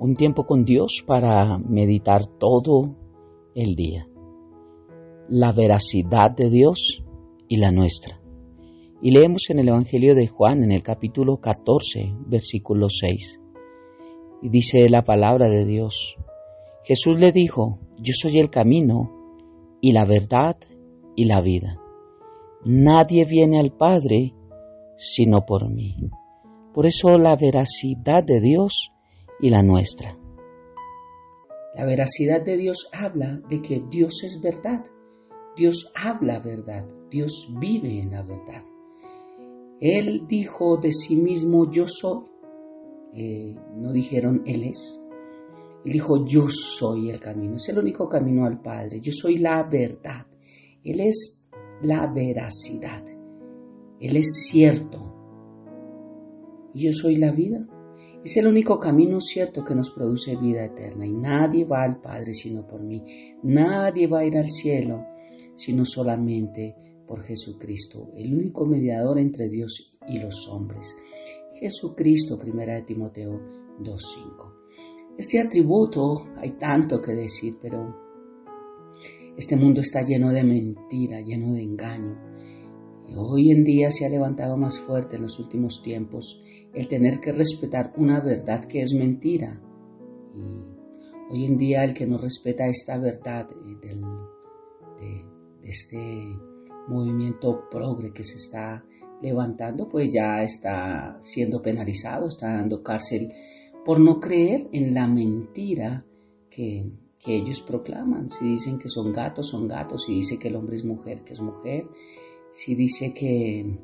un tiempo con Dios para meditar todo el día. La veracidad de Dios y la nuestra. Y leemos en el Evangelio de Juan, en el capítulo 14, versículo 6. Y dice la palabra de Dios: Jesús le dijo: yo soy el camino y la verdad y la vida. Nadie viene al Padre sino por mí. Por eso la veracidad de Dios y la nuestra. La veracidad de Dios habla de que Dios es verdad. Dios habla verdad. Dios vive en la verdad. Él dijo de sí mismo: yo soy. No dijeron Él es. Él dijo: yo soy el camino. Es el único camino al Padre. Yo soy la verdad. Él es la veracidad. Él es cierto. Y yo soy la vida. Es el único camino cierto que nos produce vida eterna. Y nadie va al Padre sino por mí. Nadie va a ir al cielo sino solamente por Jesucristo, el único mediador entre Dios y los hombres. Jesucristo, 1 Timoteo 2:5. Este atributo, hay tanto que decir, pero este mundo está lleno de mentira, lleno de engaño. Y hoy en día se ha levantado más fuerte en los últimos tiempos el tener que respetar una verdad que es mentira. Y hoy en día el que no respeta esta verdad de este movimiento progre que se está levantando, pues ya está siendo penalizado, está dando cárcel por no creer en la mentira que ellos proclaman. Si dicen que son gatos, si dice que el hombre es mujer, que es mujer, si dice que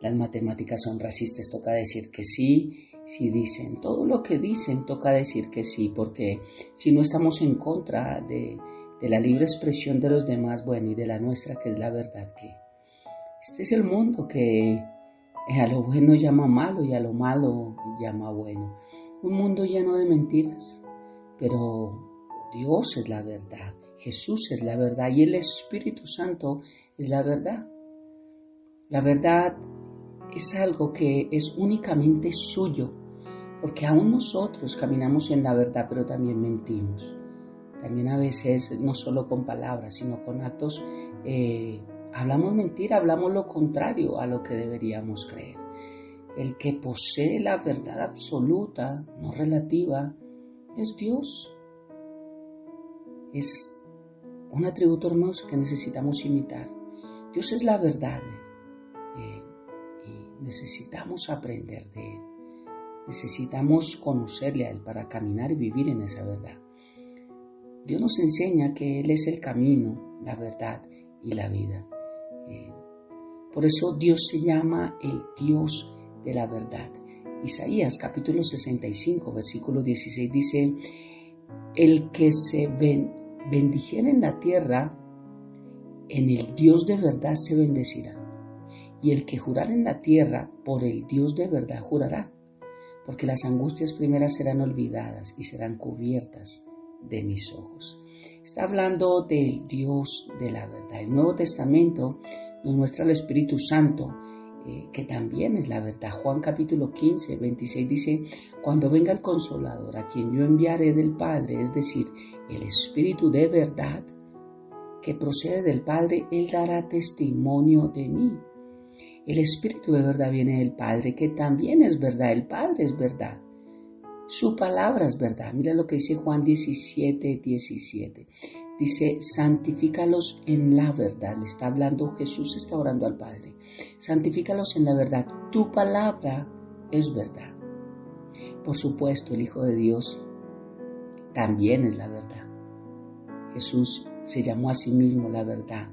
las matemáticas son racistas, toca decir que sí. Si dicen todo lo que dicen, toca decir que sí, porque si no estamos en contra de la libre expresión de los demás, bueno, y de la nuestra, que es la verdad, que este es el mundo que a lo bueno llama malo y a lo malo llama bueno. Un mundo lleno de mentiras, pero Dios es la verdad, Jesús es la verdad y el Espíritu Santo es la verdad. La verdad es algo que es únicamente suyo, porque aún nosotros caminamos en la verdad, pero también mentimos. También a veces, no solo con palabras, sino con actos, hablamos mentira, hablamos lo contrario a lo que deberíamos creer. El que posee la verdad absoluta, no relativa, es Dios. Es un atributo hermoso que necesitamos imitar. Dios es la verdad y necesitamos aprender de Él. Necesitamos conocerle a Él para caminar y vivir en esa verdad. Dios nos enseña que Él es el camino, la verdad y la vida. Por eso Dios se llama el Dios de la verdad. Isaías capítulo 65, versículo 16 dice: el que se bendijera en la tierra, en el Dios de verdad se bendecirá. Y el que jurara en la tierra, por el Dios de verdad jurará. Porque las angustias primeras serán olvidadas y serán cubiertas de mis ojos. Está hablando del Dios de la verdad. El Nuevo Testamento nos muestra al Espíritu Santo, que también es la verdad. Juan capítulo 15, 26 dice: cuando venga el Consolador, a quien yo enviaré del Padre, es decir, el Espíritu de verdad, que procede del Padre, Él dará testimonio de mí. El Espíritu de verdad viene del Padre, que también es verdad. El Padre es verdad. Su palabra es verdad. Mira lo que dice Juan 17, 17. Dice: santifícalos en la verdad. Le está hablando Jesús, está orando al Padre. Santifícalos en la verdad. Tu palabra es verdad. Por supuesto, el Hijo de Dios también es la verdad. Jesús se llamó a sí mismo la verdad.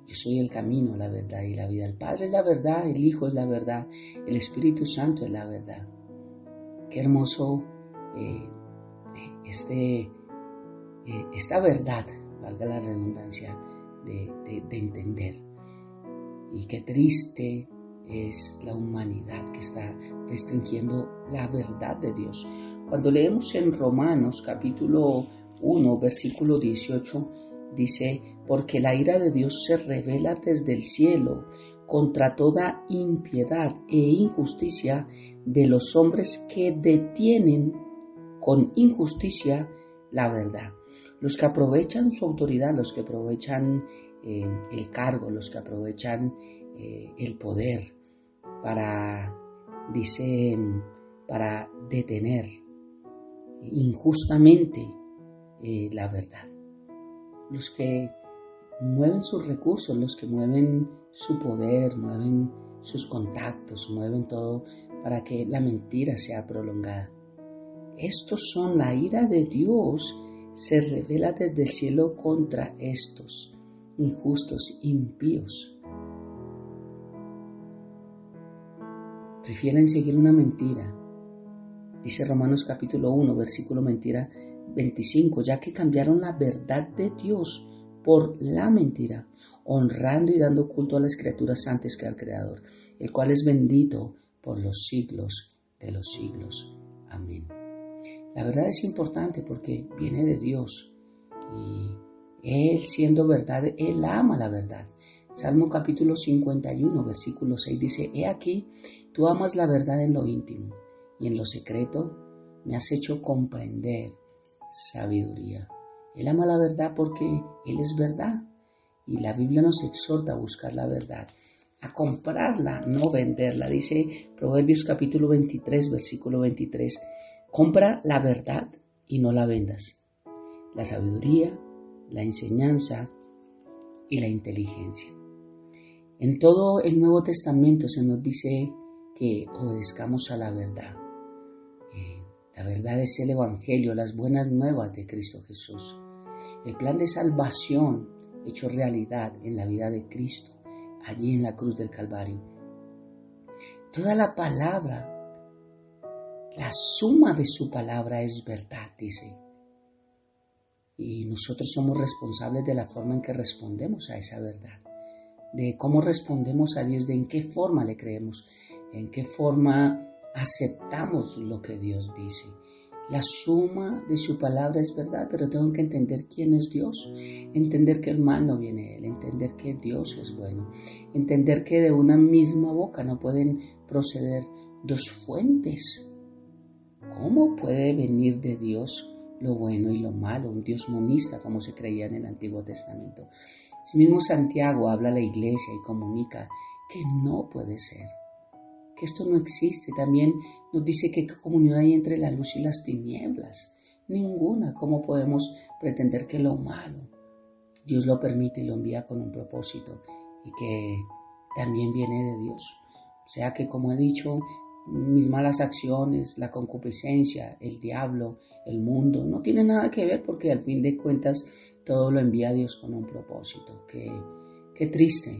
Yo soy el camino, la verdad y la vida. El Padre es la verdad, el Hijo es la verdad, el Espíritu Santo es la verdad. Qué hermoso esta verdad, valga la redundancia, de entender. Y qué triste es la humanidad que está restringiendo la verdad de Dios. Cuando leemos en Romanos capítulo 1, versículo 18, dice: porque la ira de Dios se revela desde el cielo contra toda impiedad e injusticia de los hombres que detienen con injusticia la verdad. Los que aprovechan su autoridad, los que aprovechan el cargo, los que aprovechan el poder para detener injustamente la verdad. Los que mueven sus recursos, los que mueven su poder, mueven sus contactos, mueven todo para que la mentira sea prolongada. Estos son la ira de Dios, se revela desde el cielo contra estos injustos, impíos. Prefieren seguir una mentira. Dice Romanos capítulo 1, versículo 25, ya que cambiaron la verdad de Dios por la mentira, honrando y dando culto a las criaturas antes que al Creador, el cual es bendito por los siglos de los siglos. Amén. La verdad es importante porque viene de Dios y Él, siendo verdad, Él ama la verdad. Salmo capítulo 51, versículo 6 dice: He aquí, tú amas la verdad en lo íntimo y en lo secreto me has hecho comprender sabiduría. Él ama la verdad porque Él es verdad y la Biblia nos exhorta a buscar la verdad, a comprarla, no venderla. Dice Proverbios capítulo 23, versículo 23, compra la verdad y no la vendas. La sabiduría, la enseñanza y la inteligencia. En todo el Nuevo Testamento se nos dice que obedezcamos a la verdad. La verdad es el Evangelio, las buenas nuevas de Cristo Jesús. El plan de salvación hecho realidad en la vida de Cristo, allí en la cruz del Calvario. Toda la palabra, la suma de su palabra es verdad, dice. Y nosotros somos responsables de la forma en que respondemos a esa verdad, de cómo respondemos a Dios, de en qué forma le creemos, en qué forma aceptamos lo que Dios dice. La suma de su palabra es verdad, pero tengo que entender quién es Dios, entender que el mal no viene de Él, entender que Dios es bueno, entender que de una misma boca no pueden proceder dos fuentes. ¿Cómo puede venir de Dios lo bueno y lo malo? Un Dios monista, como se creía en el Antiguo Testamento. Así mismo Santiago habla a la iglesia y comunica que no puede ser, que esto no existe. También nos dice que qué comunión hay entre la luz y las tinieblas. Ninguna. ¿Cómo podemos pretender que lo malo Dios lo permite y lo envía con un propósito y que también viene de Dios? O sea que, como he dicho, mis malas acciones, la concupiscencia, el diablo, el mundo, no tienen nada que ver, porque al fin de cuentas todo lo envía Dios con un propósito. Qué triste,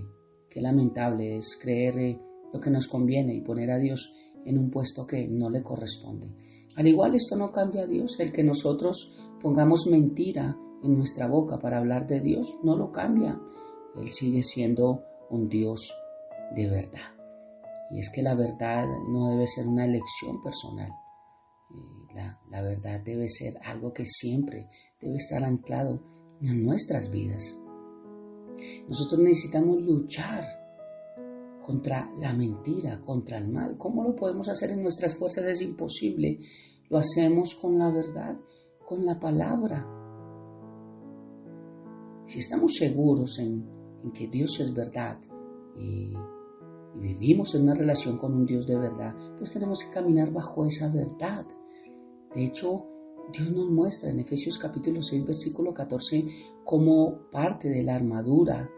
qué lamentable es creer lo que nos conviene y poner a Dios en un puesto que no le corresponde. Al igual, esto no cambia a Dios. El que nosotros pongamos mentira en nuestra boca para hablar de Dios no lo cambia. Él sigue siendo un Dios de verdad. Y es que la verdad no debe ser una elección personal. La verdad debe ser algo que siempre debe estar anclado en nuestras vidas. Nosotros necesitamos luchar contra la mentira, contra el mal. ¿Cómo lo podemos hacer en nuestras fuerzas? Es imposible. Lo hacemos con la verdad, con la palabra. Si estamos seguros en que Dios es verdad y vivimos en una relación con un Dios de verdad, pues tenemos que caminar bajo esa verdad. De hecho, Dios nos muestra en Efesios capítulo 6, versículo 14, como parte de la armadura,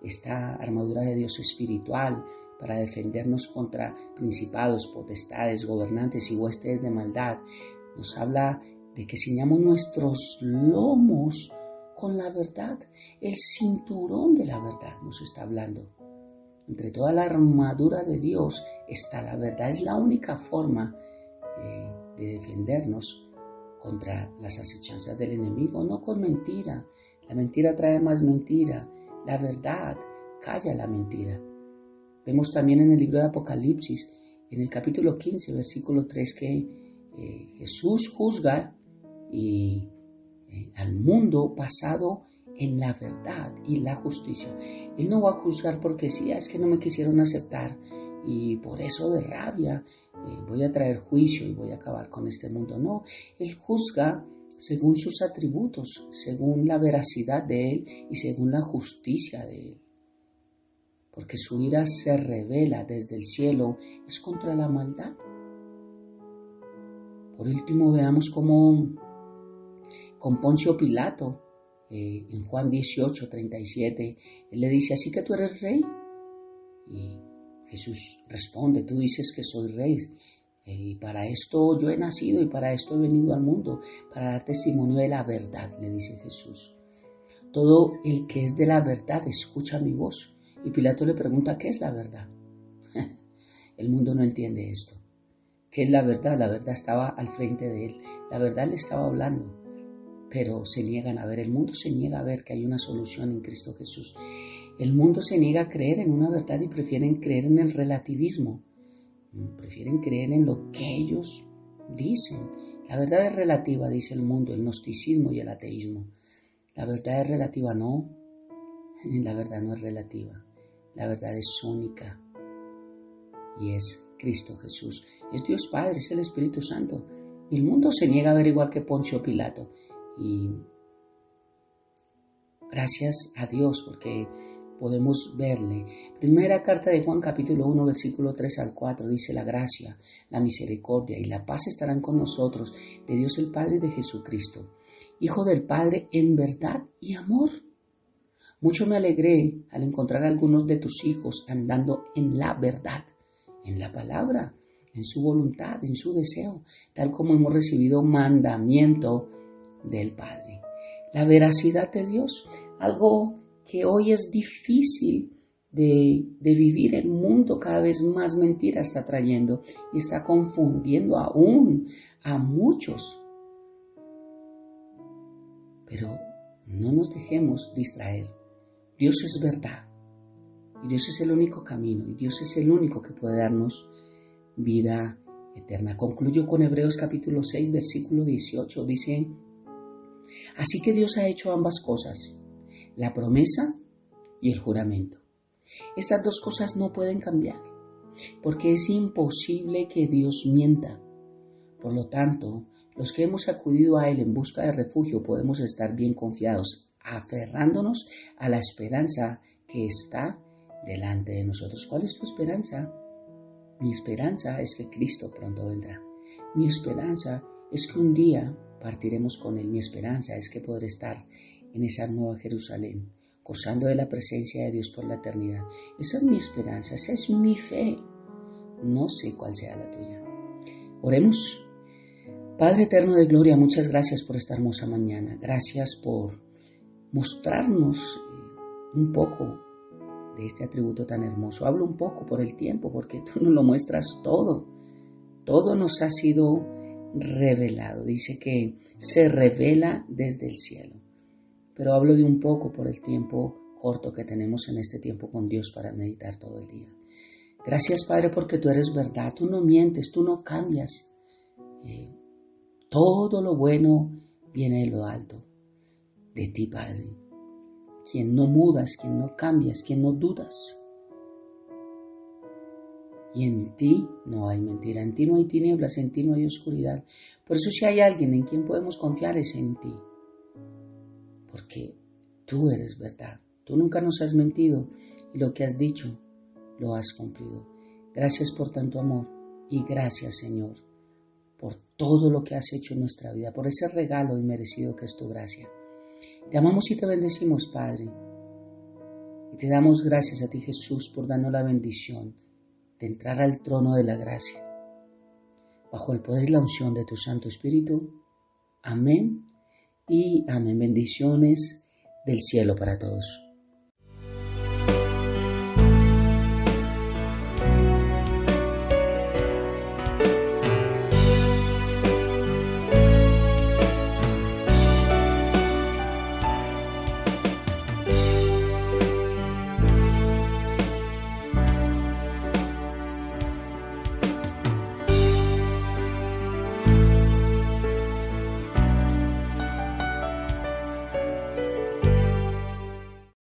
esta armadura de Dios espiritual, para defendernos contra principados, potestades, gobernantes y huestes de maldad. Nos habla de que ciñamos nuestros lomos con la verdad. El cinturón de la verdad nos está hablando. Entre toda la armadura de Dios está la verdad. Es la única forma de defendernos contra las acechanzas del enemigo, no con mentira. La mentira trae más mentira. La verdad calla la mentira. Vemos también en el libro de Apocalipsis, en el capítulo 15, versículo 3, que Jesús juzga al mundo basado en la verdad y la justicia. Él no va a juzgar porque sí, es que no me quisieron aceptar y por eso de rabia voy a traer juicio y voy a acabar con este mundo. No, Él juzga según sus atributos, según la veracidad de Él y según la justicia de Él. Porque su ira se revela desde el cielo, es contra la maldad. Por último, veamos cómo con Poncio Pilato, en Juan 18:37, él le dice, ¿así que tú eres rey? Y Jesús responde, tú dices que soy rey, y para esto yo he nacido y para esto he venido al mundo, para dar testimonio de la verdad, le dice Jesús. Todo el que es de la verdad escucha mi voz. Y Pilato le pregunta, ¿qué es la verdad? El mundo no entiende esto. ¿Qué es la verdad? La verdad estaba al frente de él, la verdad le estaba hablando. Pero se niegan a ver, el mundo se niega a ver que hay una solución en Cristo Jesús. El mundo se niega a creer en una verdad y prefieren creer en el relativismo. Prefieren creer en lo que ellos dicen. La verdad es relativa, dice el mundo, el gnosticismo y el ateísmo. La verdad es relativa, no. La verdad no es relativa. La verdad es única. Y es Cristo Jesús. Es Dios Padre, es el Espíritu Santo. Y el mundo se niega a ver igual que Poncio Pilato. Y gracias a Dios porque podemos verle. Primera carta de Juan capítulo 1 versículo 3 al 4 dice la gracia, la misericordia y la paz estarán con nosotros de Dios el Padre y de Jesucristo, Hijo del Padre en verdad y amor. Mucho me alegré al encontrar a algunos de tus hijos andando en la verdad, en la palabra, en su voluntad, en su deseo, tal como hemos recibido mandamiento del Padre. La veracidad de Dios, algo que hoy es difícil de vivir. El mundo cada vez más mentira está trayendo y está confundiendo aún a muchos. Pero no nos dejemos distraer. Dios es verdad y Dios es el único camino y Dios es el único que puede darnos vida eterna. Concluyo con Hebreos capítulo 6 versículo 18. Dice, así que Dios ha hecho ambas cosas, la promesa y el juramento. Estas dos cosas no pueden cambiar, porque es imposible que Dios mienta. Por lo tanto, los que hemos acudido a Él en busca de refugio podemos estar bien confiados, aferrándonos a la esperanza que está delante de nosotros. ¿Cuál es tu esperanza? Mi esperanza es que Cristo pronto vendrá. Mi esperanza es que un día partiremos con Él. Mi esperanza es que podré estar en esa nueva Jerusalén, gozando de la presencia de Dios por la eternidad. Esa es mi esperanza, esa es mi fe. No sé cuál sea la tuya. Oremos. Padre eterno de gloria, muchas gracias por esta hermosa mañana. Gracias por mostrarnos un poco de este atributo tan hermoso. Hablo un poco por el tiempo, porque tú nos lo muestras todo. Todo nos ha sido revelado. Dice que se revela desde el cielo. Pero hablo de un poco por el tiempo corto que tenemos en este tiempo con Dios para meditar todo el día. Gracias, Padre, porque tú eres verdad. Tú no mientes, tú no cambias. Todo lo bueno viene de lo alto, de ti, Padre. Quien no mudas, quien no cambias, quien no dudas. Y en ti no hay mentira, en ti no hay tinieblas, en ti no hay oscuridad. Por eso si hay alguien en quien podemos confiar es en ti. Porque tú eres verdad. Tú nunca nos has mentido y lo que has dicho lo has cumplido. Gracias por tanto amor y gracias, Señor, por todo lo que has hecho en nuestra vida, por ese regalo inmerecido que es tu gracia. Te amamos y te bendecimos, Padre. Y te damos gracias a ti, Jesús, por darnos la bendición de entrar al trono de la gracia, bajo el poder y la unción de tu Santo Espíritu. Amén y amén. Bendiciones del cielo para todos.